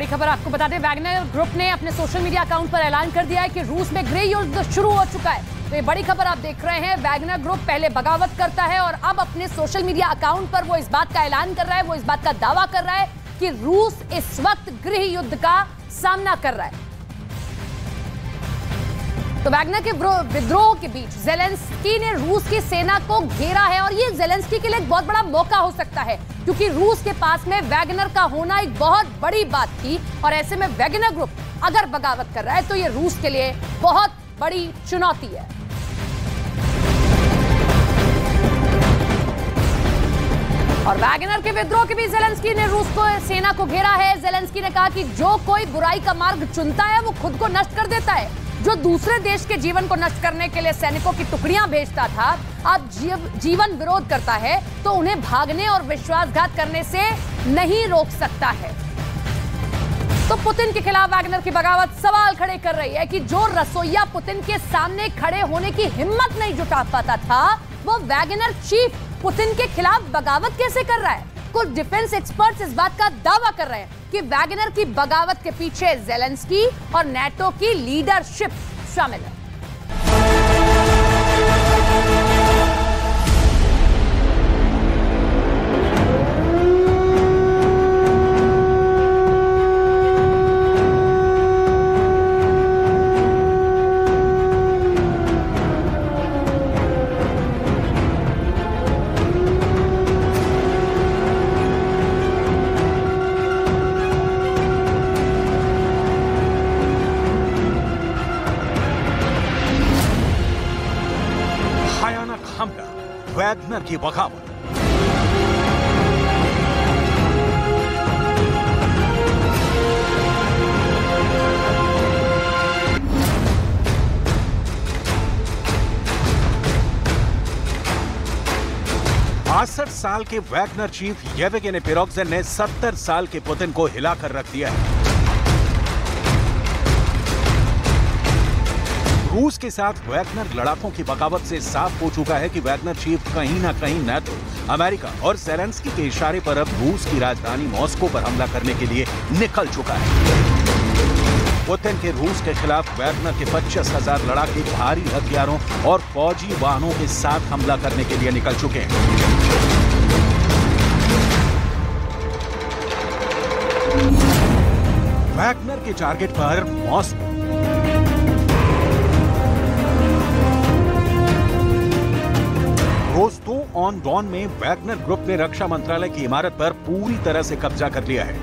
बड़ी खबर आपको बता दें, वैगनर ग्रुप ने अपने सोशल मीडिया अकाउंट पर ऐलान कर दिया है कि रूस में गृह युद्ध शुरू हो चुका है। तो ये बड़ी खबर आप देख रहे हैं। वैगनर ग्रुप पहले बगावत करता है और अब अपने सोशल मीडिया अकाउंट पर वो इस बात का ऐलान कर रहा है, वो इस बात का दावा कर रहा है कि रूस इस वक्त गृह युद्ध का सामना कर रहा है। तो वैगनर के विद्रोह के बीच ज़ेलेंस्की ने रूस की सेना को घेरा है और ये ज़ेलेंस्की के लिए एक बहुत बड़ा मौका हो सकता है, क्योंकि रूस के पास में वैगनर का होना एक बहुत बड़ी बात थी और ऐसे में वैगनर ग्रुप अगर बगावत कर रहा है तो ये रूस के लिए बहुत बड़ी चुनौती है। और वैगनर के विद्रोह के बीच ज़ेलेंस्की ने रूस को सेना को घेरा है। ज़ेलेंस्की ने कहा कि जो कोई बुराई का मार्ग चुनता है वो खुद को नष्ट कर देता है। जो दूसरे देश के जीवन को नष्ट करने के लिए सैनिकों की टुकड़ियां भेजता था, अब जीवन विरोध करता है तो उन्हें भागने और विश्वासघात करने से नहीं रोक सकता है। तो पुतिन के खिलाफ वैगनर की बगावत सवाल खड़े कर रही है कि जो रसोइया पुतिन के सामने खड़े होने की हिम्मत नहीं जुटा पाता था, वो वैगनर चीफ पुतिन के खिलाफ बगावत कैसे कर रहा है। कुछ डिफेंस एक्सपर्ट्स इस बात का दावा कर रहे हैं कि वैगनर की बगावत के पीछे ज़ेलेंस्की और नाटो की लीडरशिप शामिल है। वैगनर की बगावत। बासठ साल के वैगनर चीफ येवगेनी प्रिगोजिन ने 70 साल के पुतिन को हिलाकर रख दिया है। रूस के साथ वैगनर लड़ाकों की बगावत से साफ हो चुका है कि वैगनर चीफ कहीं ना कहीं नाटो, अमेरिका और ज़ेलेंस्की के इशारे पर अब रूस की राजधानी मॉस्को पर हमला करने के लिए निकल चुका है। पुतिन के रूस के खिलाफ वैगनर के 25,000 लड़ाके भारी हथियारों और फौजी वाहनों के साथ हमला करने के लिए निकल चुके हैं। वैगनर के टारगेट पर मॉस्को। रोस्तोव-ऑन-डॉन में वैगनर ग्रुप ने रक्षा मंत्रालय की इमारत पर पूरी तरह से कब्जा कर लिया है।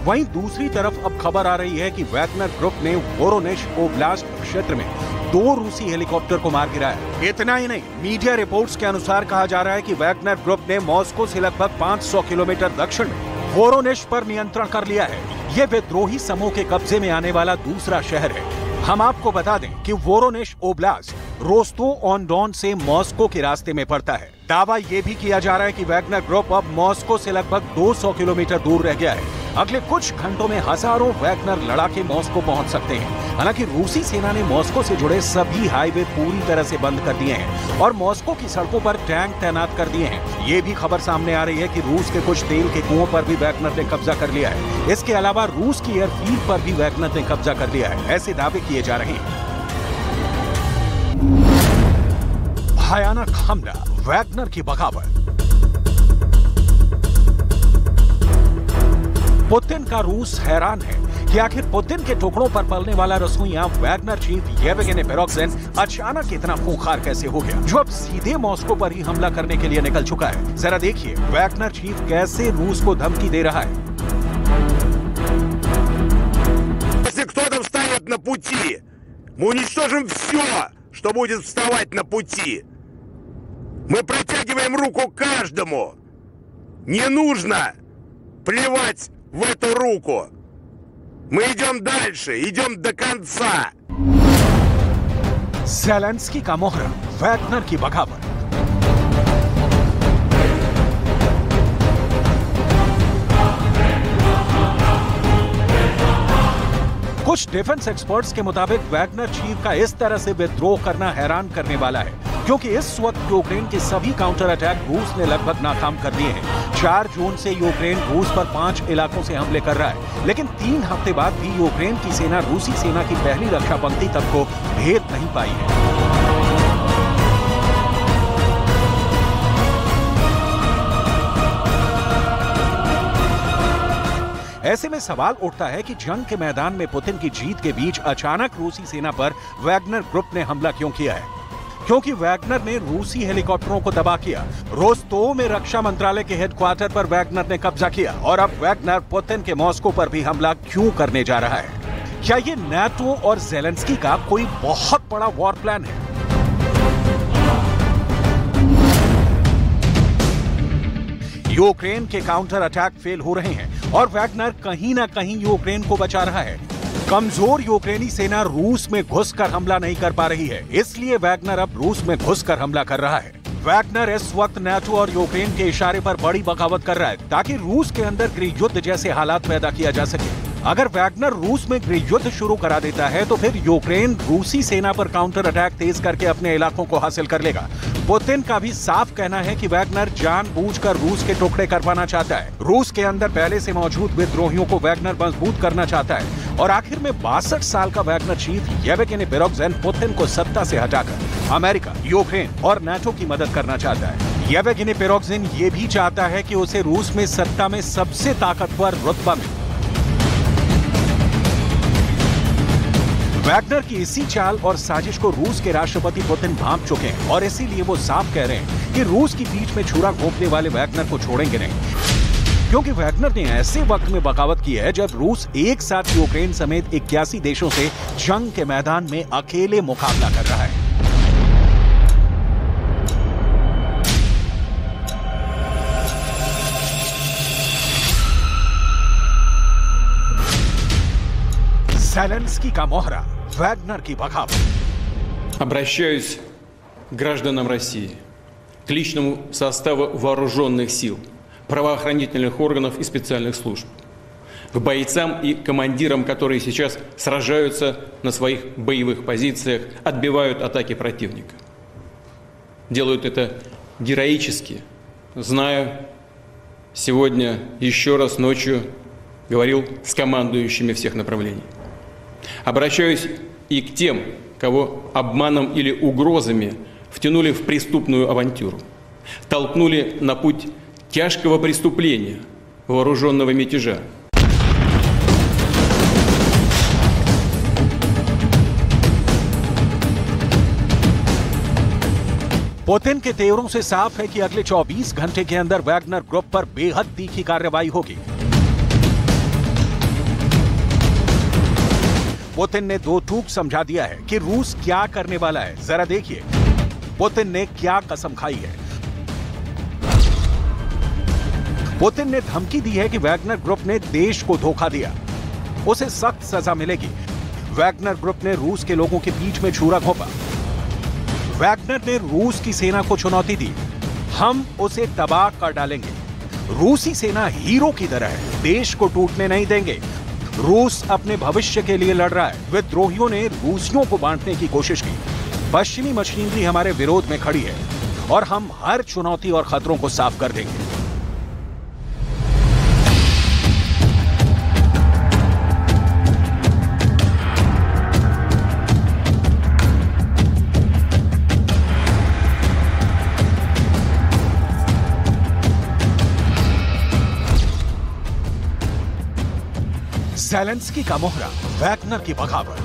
वहीं दूसरी तरफ अब खबर आ रही है कि वैगनर ग्रुप ने वोरोनेश ओब्लास्ट क्षेत्र में 2 रूसी हेलीकॉप्टर को मार गिराया। इतना ही नहीं, मीडिया रिपोर्ट्स के अनुसार कहा जा रहा है कि वैगनर ग्रुप ने मॉस्को से लगभग 500 किलोमीटर दक्षिण में वोरोनेश पर नियंत्रण कर लिया है। ये विद्रोही समूह के कब्जे में आने वाला दूसरा शहर है। हम आपको बता दें कि वोरोनेश ओब्लास्ट रोस्तोव-ऑन-डॉन से मॉस्को के रास्ते में पड़ता है। दावा यह भी किया जा रहा है कि वैगनर ग्रुप अब मॉस्को से लगभग 200 किलोमीटर दूर रह गया है। अगले कुछ घंटों में हजारों वैगनर लड़ाके मॉस्को पहुंच सकते हैं। हालांकि रूसी सेना ने मॉस्को से जुड़े सभी हाईवे पूरी तरह से बंद कर दिए हैं और मॉस्को की सड़कों पर टैंक तैनात कर दिए हैं। ये भी खबर सामने आ रही है कि रूस के कुछ तेल के कुओं पर भी वैगनर ने कब्जा कर लिया है। इसके अलावा रूस की एयरफील्ड पर भी वैगनर ने कब्जा कर लिया है, ऐसे दावे किए जा रहे हैं। भयानक हमला, वैगनर की बगावत। पुतिन का रूस हैरान है कि आखिर पुतिन के टुकड़ों पर पलने वाला रसोइया वैगनर चीफ येवगेनी प्रिगोजिन अचानक इतना खूंखार कैसे हो गया, जो अब सीधे मॉस्को पर ही हमला करने के लिए निकल चुका है। जरा देखिए वैगनर चीफ कैसे रूस को धमकी दे रहा है। Если кто-то встанет на пути, мы уничтожим все, что будет вставать на пути. Мы протягиваем руку каждому. Не нужно плевать в эту руку. Мы идем дальше, идем до конца. ज़ेलेंस्की का मोहरा, वैगनर की बगावत। कुछ डिफेंस एक्सपर्ट्स के मुताबिक वैगनर चीफ का इस तरह से विद्रोह करना हैरान करने वाला है। क्योंकि इस वक्त यूक्रेन के सभी काउंटर अटैक रूस ने लगभग नाकाम कर दिए हैं। 4 जून से यूक्रेन रूस पर 5 इलाकों से हमले कर रहा है, लेकिन 3 हफ्ते बाद भी यूक्रेन की सेना रूसी सेना की पहली रक्षा पंक्ति तक को भेद नहीं पाई है। ऐसे में सवाल उठता है कि जंग के मैदान में पुतिन की जीत के बीच अचानक रूसी सेना पर वैगनर ग्रुप ने हमला क्यों किया है? क्योंकि वैगनर ने रूसी हेलीकॉप्टरों को तबाह किया। रोस्तोव में रक्षा मंत्रालय के हेडक्वार्टर पर वैगनर ने कब्जा किया और अब वैगनर पुतिन के मॉस्को पर भी हमला क्यों करने जा रहा है? क्या ये नाटो और ज़ेलेंस्की का कोई बहुत बड़ा वॉर प्लान है? यूक्रेन के काउंटर अटैक फेल हो रहे हैं और वैगनर कहीं ना कहीं यूक्रेन को बचा रहा है। कमजोर यूक्रेनी सेना रूस में घुसकर हमला नहीं कर पा रही है, इसलिए वैगनर अब रूस में घुसकर हमला कर रहा है। वैगनर इस वक्त नाटो और यूक्रेन के इशारे पर बड़ी बगावत कर रहा है ताकि रूस के अंदर गृह युद्ध जैसे हालात पैदा किया जा सके। अगर वैगनर रूस में गृह युद्ध शुरू करा देता है तो फिर यूक्रेन रूसी सेना पर काउंटर अटैक तेज करके अपने इलाकों को हासिल कर लेगा। पुतिन का भी साफ कहना है कि वैगनर जानबूझकर रूस के टुकड़े करवाना चाहता है। रूस के अंदर पहले से मौजूद विद्रोहियों को वैगनर मजबूत करना चाहता है और आखिर में 62 साल का Wagner chief Yevgeny Prigozhin Putin को सत्ता से हटाकर अमेरिका, यूक्रेन और नाटो की मदद करना चाहता है। येवगेनी प्रिगोजिन ये भी चाहता है कि उसे रूस में सत्ता में सबसे ताकतवर रुतबा मिले। वैगनर की इसी चाल और साजिश को रूस के राष्ट्रपति पुतिन भांप चुके हैं और इसीलिए वो साफ कह रहे हैं कि रूस की पीठ में छुरा घोंपने वाले वैगनर को छोड़ेंगे नहीं, क्योंकि वैगनर ने ऐसे वक्त में बगावत की है जब रूस एक साथ यूक्रेन समेत 81 देशों से जंग के मैदान में अकेले मुकाबला कर रहा है। ज़ेलेंस्की का मोहरा, वैगनर की बगावत। Обращаюсь к гражданам России, к личному составу вооруженных сил, правоохранительных органов и специальных служб, к бойцам и командирам, которые сейчас сражаются на своих боевых позициях, отбивают атаки противника. Делают это героически, зная, сегодня еще раз ночью говорил с командующими всех направлений. Обращаюсь и к тем, кого обманом или угрозами втянули в преступную авантюру, толкнули на путь тяжкого преступления, вооруженного мятежа. पुतिन के तेवरों से साफ है कि अगले 24 घंटे के अंदर वैगनर ग्रुप पर बेहद तीखी कार्रवाई होगी। पुतिन ने दो टूक समझा दिया है कि रूस क्या करने वाला है। जरा देखिए पुतिन ने क्या कसम खाई है। पुतिन ने धमकी दी है कि वैगनर ग्रुप ने देश को धोखा दिया, उसे सख्त सजा मिलेगी। वैगनर ग्रुप ने रूस के लोगों के बीच में छुरा घोंपा। वैगनर ने रूस की सेना को चुनौती दी, हम उसे तबाह कर डालेंगे। रूसी सेना हीरो की तरह है, देश को टूटने नहीं देंगे। रूस अपने भविष्य के लिए लड़ रहा है। विद्रोहियों ने रूसियों को बांटने की कोशिश की। पश्चिमी मशीनरी हमारे विरोध में खड़ी है और हम हर चुनौती और खतरों को साफ कर देंगे। ज़ेलेंस्की का मोहरा, वैगनर की बगावत।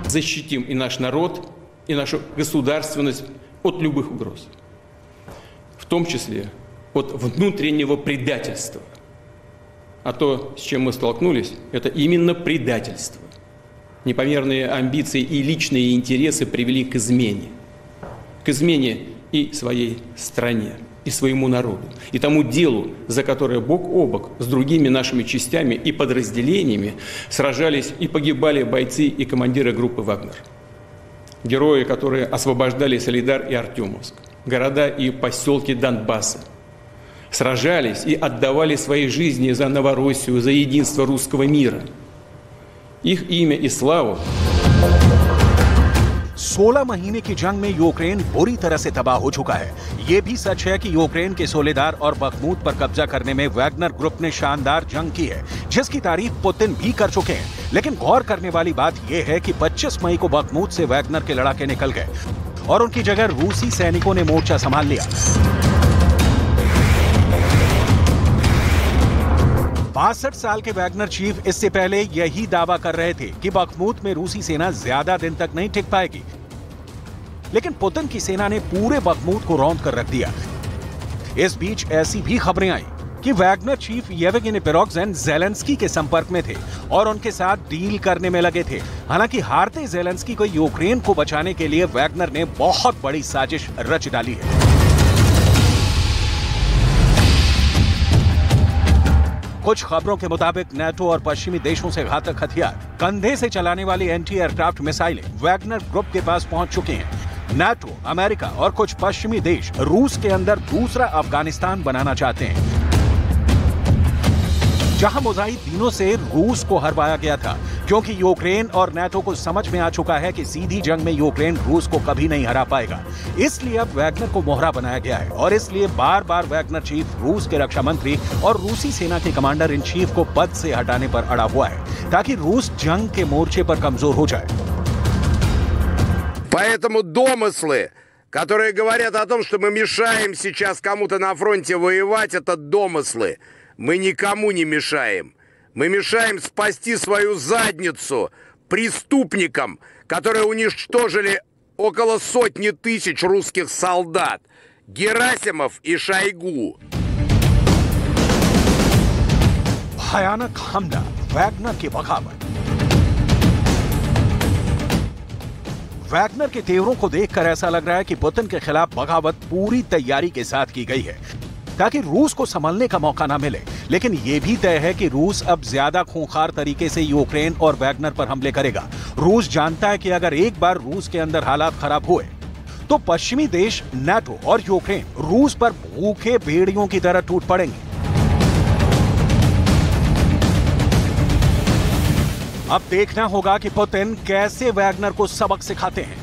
Защитим и наш народ, и нашу государственность от любых угроз, в том числе от внутреннего предательства. А то, с чем мы столкнулись, это именно предательство. Непомерные амбиции и личные интересы привели к измене и своей стране, и своему народу, и тому делу, за которое бок о бок с другими нашими частями и подразделениями сражались и погибали бойцы и командиры группы «Вагнер». Герои, которые освобождали Солидар и Артемовск, города и поселки Донбасса, сражались и отдавали свои жизни за Новороссию, за единство русского мира. Их имя и славу 16 महीने की जंग में यूक्रेन बुरी तरह से तबाह हो चुका है। ये भी सच है कि यूक्रेन के सोलेदार और बखमूत पर कब्जा करने में वैगनर ग्रुप ने शानदार जंग की है, जिसकी तारीफ पुतिन भी कर चुके हैं। लेकिन गौर करने वाली बात यह है कि 25 मई को बखमूत से वैगनर के लड़ाके निकल गए और उनकी जगह रूसी सैनिकों ने मोर्चा संभाल लिया। 62 साल के वैगनर चीफ इससे पहले यही दावा कर रहे थे कि बखमूत में रूसी सेना ज्यादा दिन तक नहीं टिक पाएगी, लेकिन पुतिन की सेना ने पूरे बखमूत को रौंद कर रख दिया। इस बीच ऐसी भी खबरें आई कि Wagner chief Yevgeny Prigozhin Zelensky के संपर्क में थे और उनके साथ डील करने में लगे थे। हालांकि हारते ज़ेलेंस्की को यूक्रेन को बचाने के लिए वैगनर ने बहुत बड़ी साजिश रच डाली है। कुछ खबरों के मुताबिक नाटो और पश्चिमी देशों से घातक हथियार, कंधे से चलाने वाली एंटी एयरक्राफ्ट मिसाइलें वैगनर ग्रुप के पास पहुंच चुके हैं। नाटो, अमेरिका और कुछ पश्चिमी देश रूस के अंदर दूसरा अफगानिस्तान बनाना चाहते हैं, जहां मुजाहिद दिनों से रूस को हरवाया गया था, क्योंकि यूक्रेन और नाटो को समझ में आ चुका है कि सीधी जंग में यूक्रेन रूस को कभी नहीं हरा पाएगा। इसलिए अब वैगनर को मोहरा बनाया गया है और इसलिए बार बार वैगनर चीफ रूस के रक्षा मंत्री और रूसी सेना के कमांडर इन चीफ को पद से हटाने पर अड़ा हुआ है, ताकि रूस जंग के मोर्चे पर कमजोर हो जाए। Поэтому домыслы, которые говорят о том, что мы мешаем сейчас кому-то на фронте воевать, это домыслы. Мы никому не мешаем. Мы мешаем спасти свою задницу преступникам, которые уничтожили около 100 тысяч русских солдат. Герасимов и Шойгу. भयानक हमला, वैगनर की बगावत। वैगनर के तेवरों को देखकर ऐसा लग रहा है कि पुतिन के खिलाफ बगावत पूरी तैयारी के साथ की गई है, ताकि रूस को संभलने का मौका ना मिले। लेकिन यह भी तय है कि रूस अब ज्यादा खूंखार तरीके से यूक्रेन और वैगनर पर हमले करेगा। रूस जानता है कि अगर एक बार रूस के अंदर हालात खराब हुए तो पश्चिमी देश, नाटो और यूक्रेन रूस पर भूखे भेड़ियों की तरह टूट पड़ेंगे। अब देखना होगा कि पुतिन कैसे वैगनर को सबक सिखाते हैं।